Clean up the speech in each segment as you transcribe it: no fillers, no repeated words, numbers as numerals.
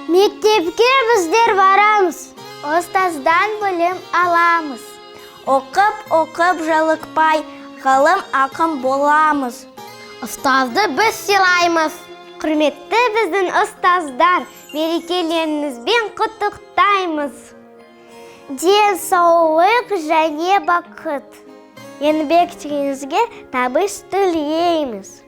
Мектепке біздер барамыз, ұстаздан білім аламыз. Оқып жалықпай, ғылым ақын боламыз. Ұстазды біз сыйлаймыз. Құрметті біздің ұстаздар, мерекелеріңізбен құттықтаймыз. Денсаулық және бақыт. Еңбектеріңізге табыс тілейміз.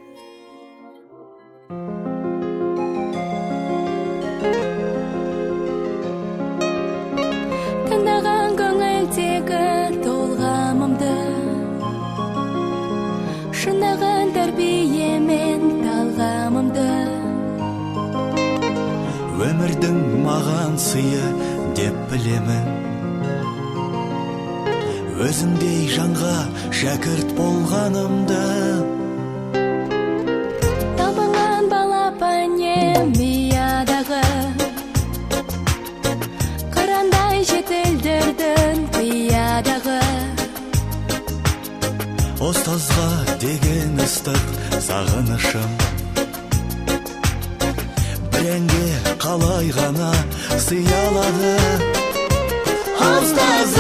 Тыңдаған көңілдегі толғамымды, шынаған тәрбиемен талғамымды. Өмірдің маған сыйы деп білемін, өзіңдей жанға шәкірт болғанымды. Табынған балапанем миядағы, қырандай жетілдірдің қиядағы. Ұстазға деген ыстық сағынышым, біренге қалай ғана сыялады. Ұстаз